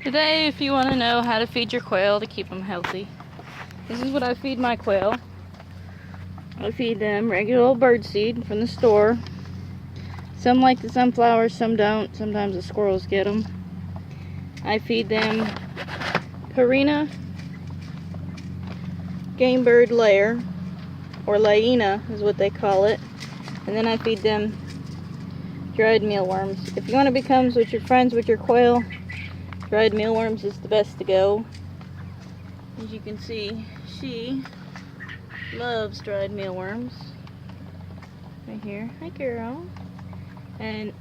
Today, if you want to know how to feed your quail to keep them healthy, this is what I feed my quail. I feed them regular old bird seed from the store. Some like the sunflowers, some don't. Sometimes the squirrels get them. I feed them Purina game bird layer, or laina is what they call it. And then I feed them dried mealworms. If you want to become friends with your quail, dried mealworms is the best to go. As you can see, she loves dried mealworms. Right here. Hi, girl. And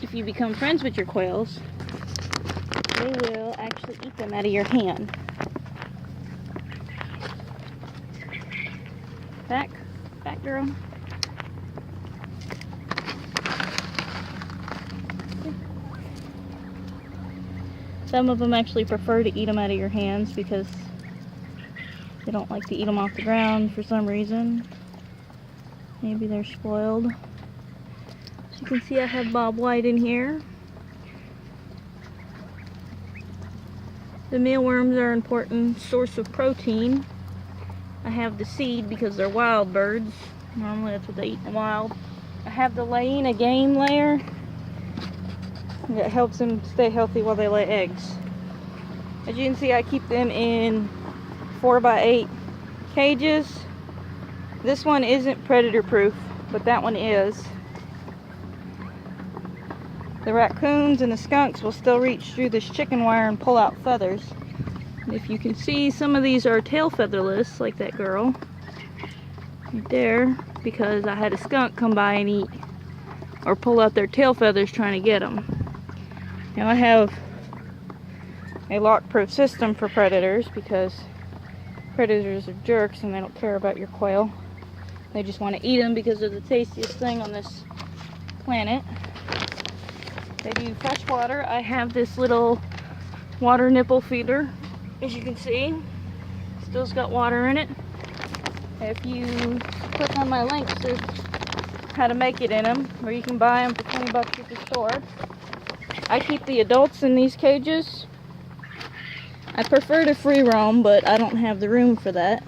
if you become friends with your quails, they will actually eat them out of your hand. Back, girl. Some of them actually prefer to eat them out of your hands because they don't like to eat them off the ground for some reason. Maybe they're spoiled. As you can see, I have Bob White in here. The mealworms are an important source of protein. I have the seed because they're wild birds. Normally that's what they eat in the wild. I have the laina game layer. That helps them stay healthy while they lay eggs. As you can see, I keep them in 4x8 cages. This one isn't predator proof, but that one is. The raccoons and the skunks will still reach through this chicken wire and pull out feathers. And if you can see, some of these are tail featherless, like that girl right there, because I had a skunk come by and eat or pull out their tail feathers trying to get them. Now I have a lock-proof system for predators because predators are jerks and they don't care about your quail. They just want to eat them because they're the tastiest thing on this planet. They do fresh water. I have this little water nipple feeder, as you can see. Still's got water in it. If you click on my links, there's how to make it in them, or you can buy them for 20 bucks at the store. I keep the adults in these cages. I prefer to free roam, but I don't have the room for that.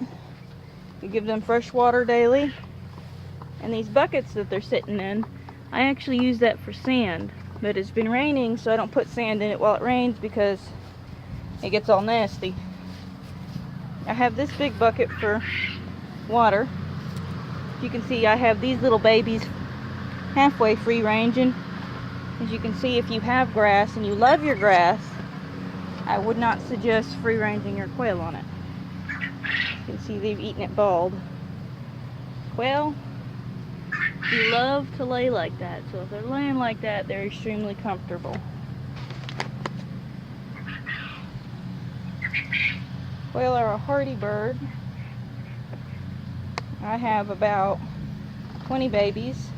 You give them fresh water daily. And these buckets that they're sitting in, I actually use that for sand. But it's been raining, so I don't put sand in it while it rains because it gets all nasty. I have this big bucket for water. You can see I have these little babies halfway free ranging. As you can see, if you have grass and you love your grass, I would not suggest free ranging your quail on it. You can see they've eaten it bald. Quail, they love to lay like that, so if they're laying like that, they're extremely comfortable. Quail are a hardy bird. I have about 20 babies.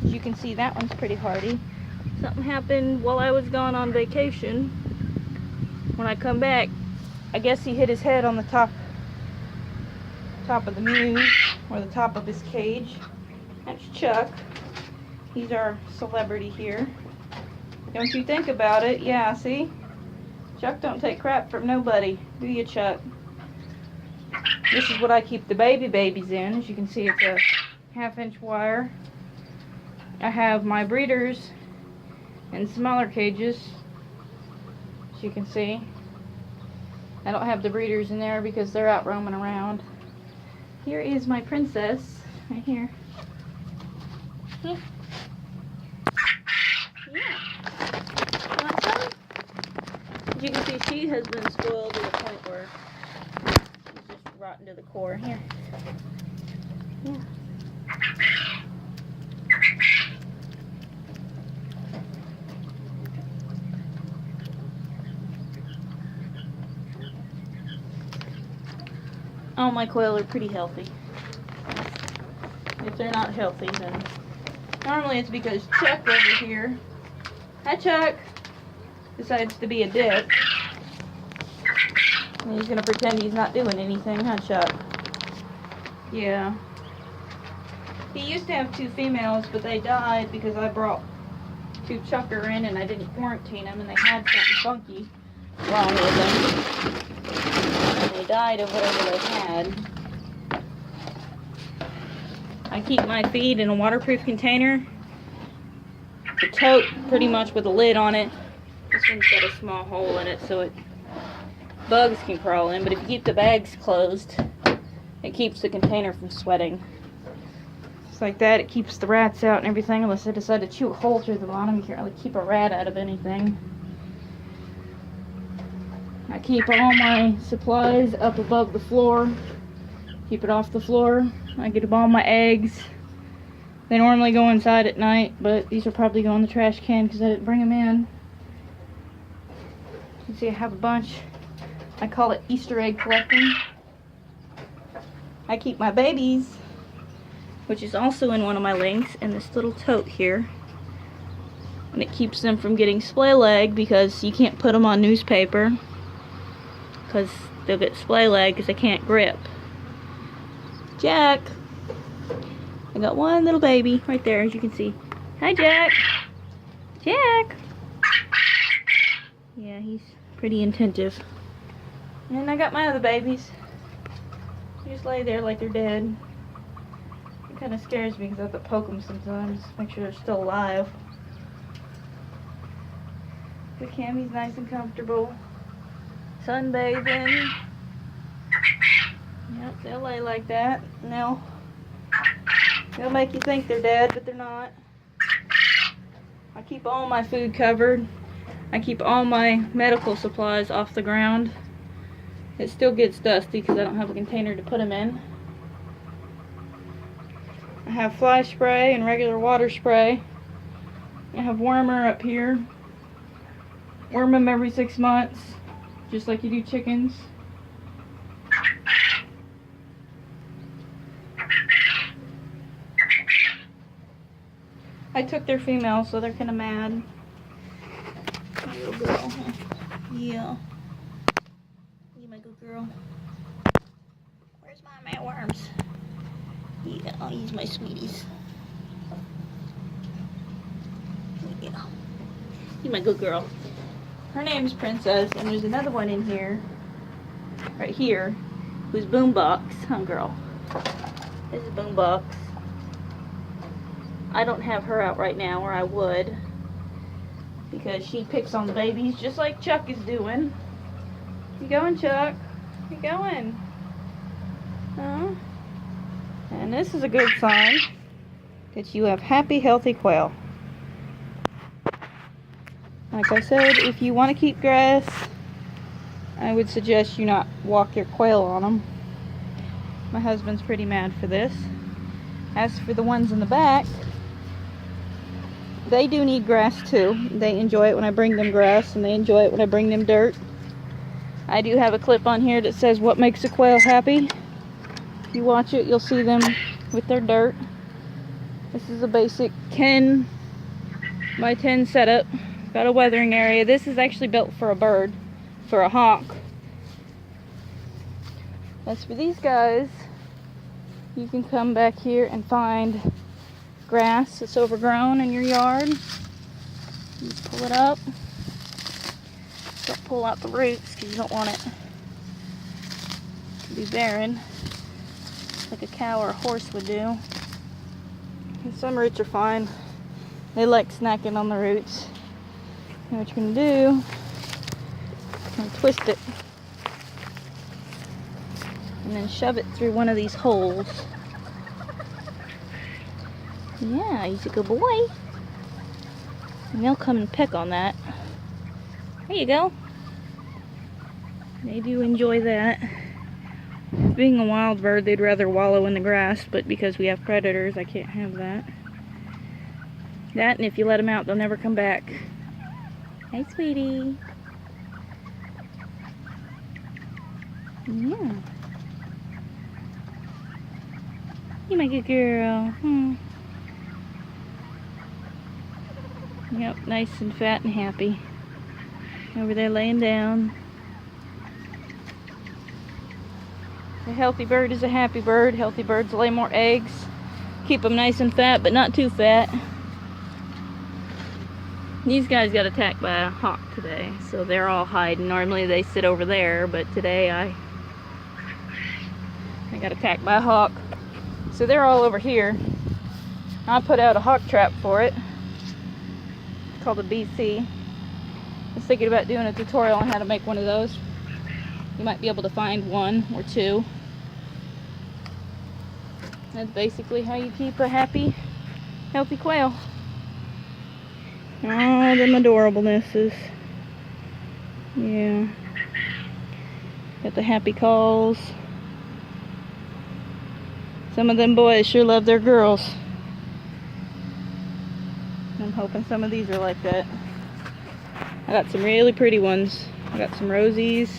As you can see, that one's pretty hardy. Something happened while I was gone on vacation. When I come back, I guess he hit his head on the top of the mews, or the top of his cage. That's Chuck. He's our celebrity here. Don't you think about it? Yeah, see? Chuck don't take crap from nobody. Do you, Chuck? This is what I keep the babies in. As you can see, it's a 1/2-inch wire. I have my breeders in smaller cages, as you can see. I don't have the breeders in there because they're out roaming around. Here is my princess, right here. Yeah. You want some? As you can see, she has been spoiled to the point where she's just rotten to the core. Here. Yeah. All my quail are pretty healthy. If they're not healthy, then normally it's because Chuck over here, hi Chuck, decides to be a dick. And he's gonna pretend he's not doing anything, huh Chuck? Yeah. He used to have 2 females, but they died because I brought 2 chucker in and I didn't quarantine them and they had something funky wrong with them. They died of whatever they had. I keep my feed in a waterproof container. The tote pretty much with a lid on it. This one's got a small hole in it so bugs can crawl in, but if you keep the bags closed, it keeps the container from sweating. Just like that, it keeps the rats out and everything, unless they decide to chew a hole through the bottom. You can't really keep a rat out of anything. I keep all my supplies up above the floor. Keep it off the floor. I get all my eggs. They normally go inside at night, but these will probably go in the trash can because I didn't bring them in. You can see I have a bunch. I call it Easter egg collecting. I keep my babies, which is also in one of my links, in this little tote here. And it keeps them from getting splay leg because you can't put them on newspaper because they'll get splay leg because they can't grip. Jack! I got one little baby right there, as you can see. Hi, Jack! Jack! Yeah, he's pretty attentive. And then I got my other babies. They just lay there like they're dead. It kind of scares me because I have to poke them sometimes, make sure they're still alive. The Cammie's nice and comfortable. Sunbathing. Yep, they'll lay like that. And they'll make you think they're dead, but they're not. I keep all my food covered. I keep all my medical supplies off the ground. It still gets dusty because I don't have a container to put them in. I have fly spray and regular water spray. I have wormer up here. Worm them every 6 months, just like you do chickens. I took their females, so they're kind of mad. My little girl, huh? Yeah. You my good girl. Where's my worms? Yeah, I'll use my sweeties. Yeah. You my good girl. Her name's Princess, and there's another one in here, right here, who's Boombox. Huh, girl? This is Boombox. I don't have her out right now, or I would, because she picks on the babies just like Chuck is doing. You going, Chuck? You going? Huh? And this is a good sign that you have happy, healthy quail. Like I said, if you want to keep grass, I would suggest you not walk your quail on them. My husband's pretty mad for this. As for the ones in the back, they do need grass too. They enjoy it when I bring them grass, and they enjoy it when I bring them dirt. I do have a clip on here that says what makes a quail happy. If you watch it, you'll see them with their dirt. This is a basic 10 by 10 setup. Got a weathering area. This is actually built for a bird, for a hawk. As for these guys, you can come back here and find grass that's overgrown in your yard. You pull it up. Don't pull out the roots because you don't want it to be barren like a cow or a horse would do. And some roots are fine. They like snacking on the roots. And what you're going to do, you're going to twist it and then shove it through one of these holes. Yeah, he's a good boy. And they'll come and peck on that. There you go. They do enjoy that. Being a wild bird, they'd rather wallow in the grass, but because we have predators, I can't have that. That, and if you let them out, they'll never come back. Hey, sweetie. Yeah. You my good girl. Yep, nice and fat and happy. Over there laying down. A healthy bird is a happy bird. Healthy birds lay more eggs. Keep them nice and fat, but not too fat. These guys got attacked by a hawk today, so they're all hiding. Normally they sit over there, but today I got attacked by a hawk. So they're all over here. I put out a hawk trap for it. It's called a BC. I was thinking about doing a tutorial on how to make one of those. You might be able to find one or two. That's basically how you keep a happy, healthy quail. Oh, them adorablenesses. Yeah. Got the happy calls. Some of them boys sure love their girls. I'm hoping some of these are like that. I got some really pretty ones. I got some rosies.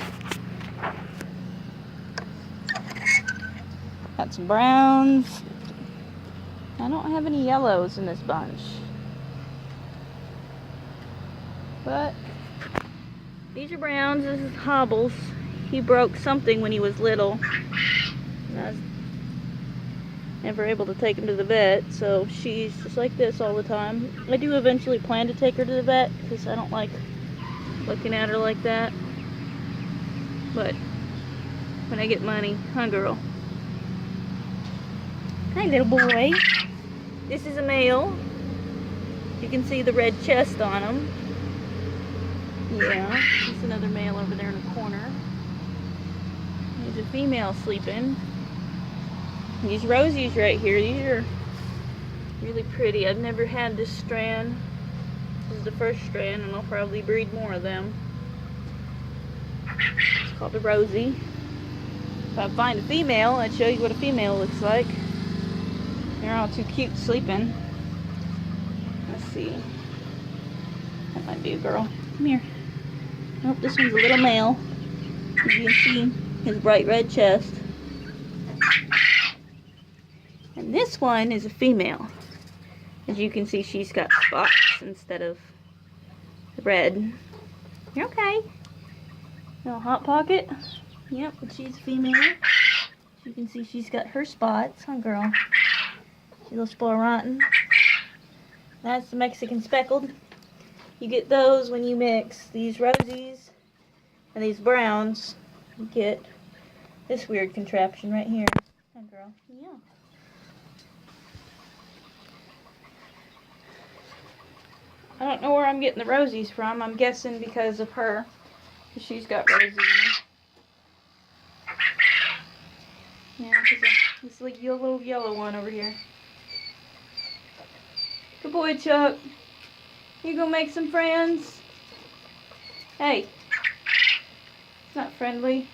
Got some browns. I don't have any yellows in this bunch. But these are browns. This is Hobbles. He broke something when he was little. And I was never able to take him to the vet, so she's just like this all the time. I do eventually plan to take her to the vet because I don't like looking at her like that. But when I get money, huh, girl? Hi, little boy. This is a male. You can see the red chest on him. Yeah, there's another male over there in the corner. There's a female sleeping. These rosies right here, these are really pretty. I've never had this strand. This is the first strand, and I'll probably breed more of them. It's called a Rosie. If I find a female, I'd show you what a female looks like. They're all too cute sleeping. Let's see. That might be a girl. Come here. Nope, this one's a little male. As you can see, his bright red chest. And this one is a female. As you can see, she's got spots instead of the red. You're okay. Little hot pocket. Yep, but she's a female. You can see she's got her spots, huh, girl? She's a little spoil rotten. That's the Mexican speckled. You get those when you mix these rosies and these browns. You get this weird contraption right here. Huh, girl? Yeah. I don't know where I'm getting the rosies from. I'm guessing because of her. She's got rosies. Yeah, this like little yellow one over here. Good boy, Chuck. You gonna make some friends? Hey. It's not friendly.